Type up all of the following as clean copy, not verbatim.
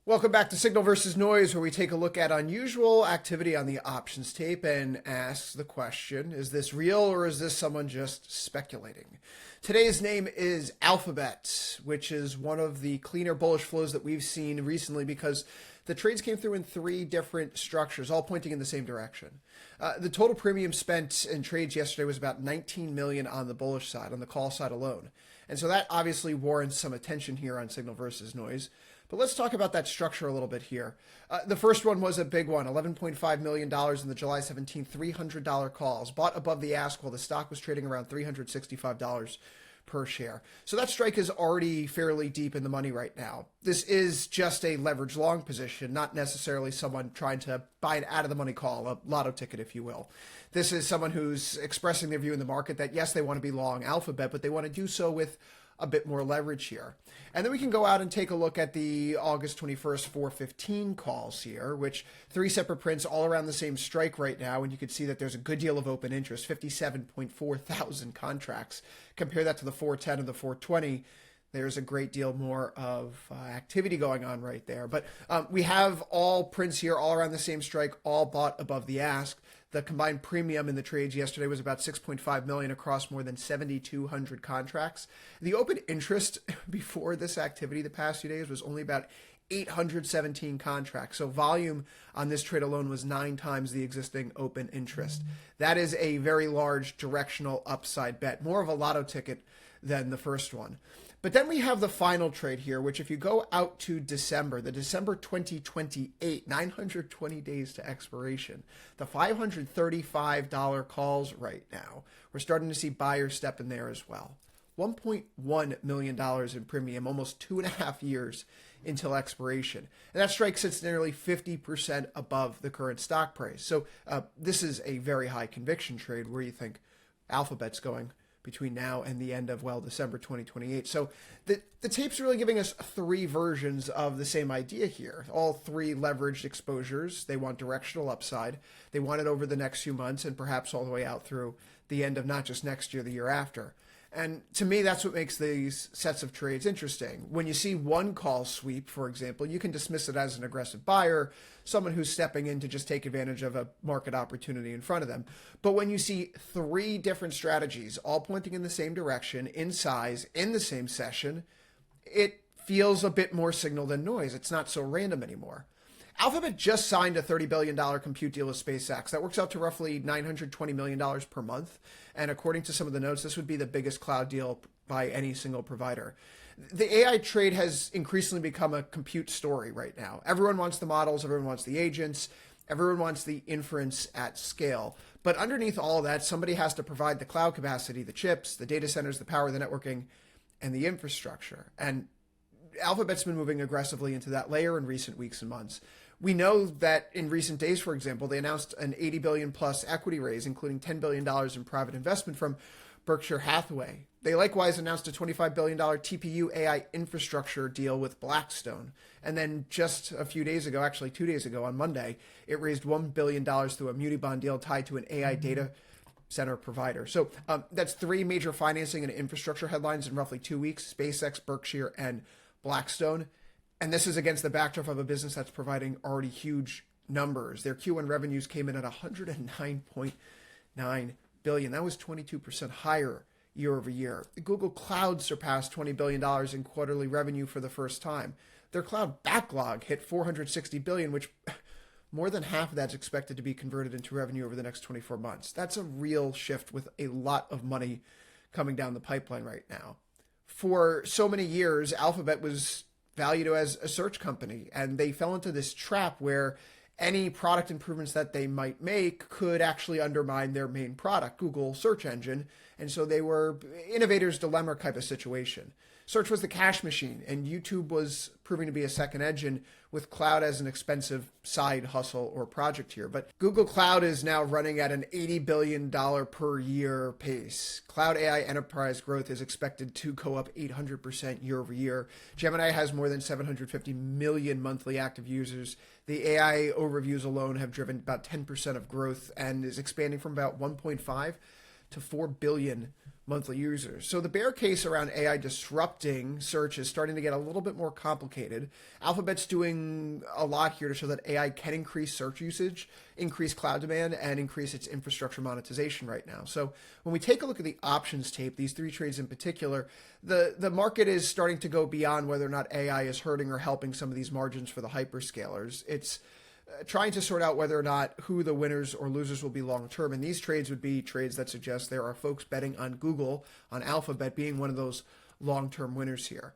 Welcome back to Signal versus Noise, where we take a look at unusual activity on the options tape and ask the question, is this real or is this someone just speculating? Today's name is Alphabet, which is one of the cleaner bullish flows that we've seen recently because the trades came through in three different structures, all pointing in the same direction. The total premium spent in trades yesterday was about 19 million on the bullish side, on the call side alone. And so that obviously warrants some attention here on Signal versus Noise. But let's talk about that structure a little bit here. The first one was a big one, $11.5 million in the July 17th, $300 calls, bought above the ask while the stock was trading around $365 per share. So that strike is already fairly deep in the money right now. This is just a leverage long position, not necessarily someone trying to buy an out of the money call, a lotto ticket, if you will. This is someone who's expressing their view in the market that, yes, they want to be long Alphabet, but they want to do so with a bit more leverage here. And then we can go out and take a look at the August 21st 415 calls here, which three separate prints all around the same strike right now. And you can see that there's a good deal of open interest, 57.4 thousand contracts. Compare that to the 410 and the 420. There's a great deal more of activity going on right there. But we have all prints here all around the same strike, all bought above the ask. The combined premium in the trades yesterday was about 6.5 million across more than 7,200 contracts. The open interest before this activity the past few days was only about 817 contracts. So volume on this trade alone was 9 times the existing open interest. That is a very large directional upside bet, more of a lotto ticket than the first one. But then we have the final trade here, which if you go out to December, the December 2028, 920 days to expiration, the $535 calls right now, we're starting to see buyers step in there as well. $1.1 million in premium, almost 2.5 years until expiration. And that strike sits nearly 50% above the current stock price. So this is a very high conviction trade where you think Alphabet's going between now and the end of, well, December 2028. So the tape's really giving us three versions of the same idea here. All three leveraged exposures. They want directional upside. They want it over the next few months and perhaps all the way out through the end of not just next year, the year after. And to me, that's what makes these sets of trades interesting. When you see one call sweep, for example, you can dismiss it as an aggressive buyer, someone who's stepping in to just take advantage of a market opportunity in front of them. But when you see three different strategies, all pointing in the same direction, in size, in the same session, it feels a bit more signal than noise. It's not so random anymore. Alphabet just signed a $30 billion compute deal with SpaceX. That works out to roughly $920 million per month. And according to some of the notes, this would be the biggest cloud deal by any single provider. The AI trade has increasingly become a compute story right now. Everyone wants the models, everyone wants the agents, everyone wants the inference at scale. But underneath all of that, somebody has to provide the cloud capacity, the chips, the data centers, the power, the networking, and the infrastructure. And Alphabet's been moving aggressively into that layer in recent weeks and months. We know that in recent days, for example, they announced an $80 billion plus equity raise, including $10 billion in private investment from Berkshire Hathaway. They likewise announced a $25 billion TPU AI infrastructure deal with Blackstone. And then just a few days ago, actually 2 days ago on Monday, it raised $1 billion through a muni bond deal tied to an AI data center provider. So that's three major financing and infrastructure headlines in roughly 2 weeks: SpaceX, Berkshire, and Blackstone. And this is against the backdrop of a business that's providing already huge numbers. Their Q1 revenues came in at $109.9 billion. That was 22% higher year over year. Google Cloud surpassed $20 billion in quarterly revenue for the first time. Their cloud backlog hit $460 billion, which more than half of that's expected to be converted into revenue over the next 24 months. That's a real shift with a lot of money coming down the pipeline right now. For so many years, Alphabet was valued as a search company, and they fell into this trap where any product improvements that they might make could actually undermine their main product, Google search engine. And so they were innovator's dilemma type of situation. Search was the cash machine, and YouTube was proving to be a second engine with cloud as an expensive side hustle or project here. But Google Cloud is now running at an $80 billion per year pace. Cloud AI enterprise growth is expected to go up 800% year over year. Gemini has more than 750 million monthly active users. The AI overviews alone have driven about 10% of growth and is expanding from about 1.5 to 4 billion monthly users. So the bear case around AI disrupting search is starting to get a little bit more complicated. Alphabet's doing a lot here to show that AI can increase search usage, increase cloud demand, and increase its infrastructure monetization right now. So when we take a look at the options tape, these three trades in particular, the market is starting to go beyond whether or not AI is hurting or helping some of these margins for the hyperscalers. It's trying to sort out whether or not who the winners or losers will be long term. And these trades would be trades that suggest there are folks betting on Google, on Alphabet being one of those long term winners here.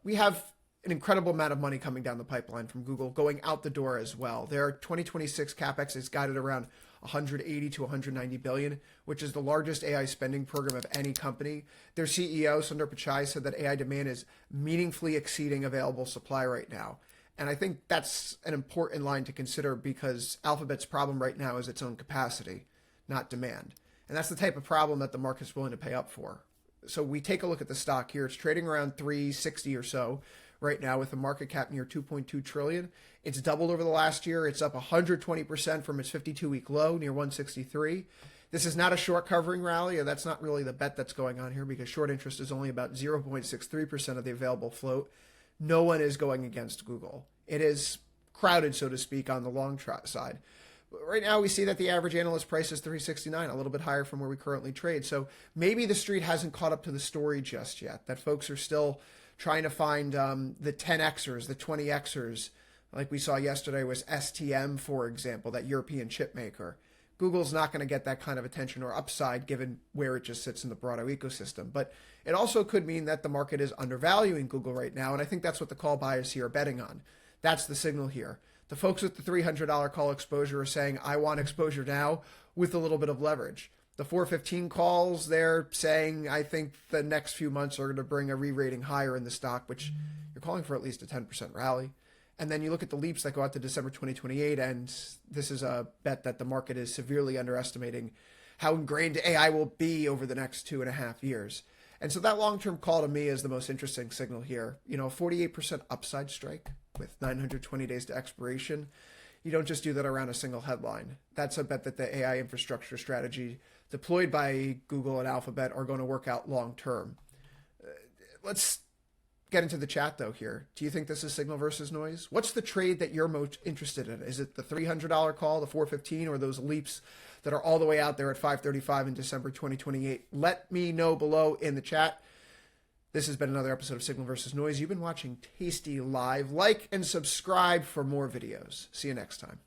We have an incredible amount of money coming down the pipeline from Google going out the door as well. Their 2026 capex is guided around 180 to 190 billion, which is the largest AI spending program of any company. Their CEO, Sundar Pichai, said that AI demand is meaningfully exceeding available supply right now. And I think that's an important line to consider because Alphabet's problem right now is its own capacity, not demand. And that's the type of problem that the market's willing to pay up for. So we take a look at the stock here. It's trading around 360 or so right now with a market cap near 2.2 trillion. It's doubled over the last year. It's up 120% from its 52-week low near 163. This is not a short covering rally, and that's not really the bet that's going on here because short interest is only about 0.63% of the available float. No one is going against Google. It is crowded, so to speak, on the long side. But right now, we see that the average analyst price is 369, a little bit higher from where we currently trade. So maybe the street hasn't caught up to the story just yet, that folks are still trying to find the 10Xers, the 20Xers, like we saw yesterday was STM, for example, that European chip maker. Google's not going to get that kind of attention or upside given where it just sits in the broader ecosystem. But it also could mean that the market is undervaluing Google right now, and I think that's what the call buyers here are betting on. That's the signal here. The folks with the $300 call exposure are saying, I want exposure now with a little bit of leverage. The 415 calls, they're saying, I think the next few months are going to bring a re-rating higher in the stock, which you're calling for at least a 10% rally. And then you look at the leaps that go out to December 2028, and this is a bet that the market is severely underestimating how ingrained AI will be over the next 2.5 years. And so that long-term call to me is the most interesting signal here. You know, 48% upside strike with 920 days to expiration. You don't just do that around a single headline. That's a bet that the AI infrastructure strategy deployed by Google and Alphabet are going to work out long-term. Let's get into the chat though here. Do you think this is signal versus noise? What's the trade that you're most interested in? Is it the $300 call, the 415, or those leaps that are all the way out there at 535 in December 2028? Let me know below in the chat. This has been another episode of Signal versus Noise. You've been watching Tasty Live. Like and subscribe for more videos. See you next time.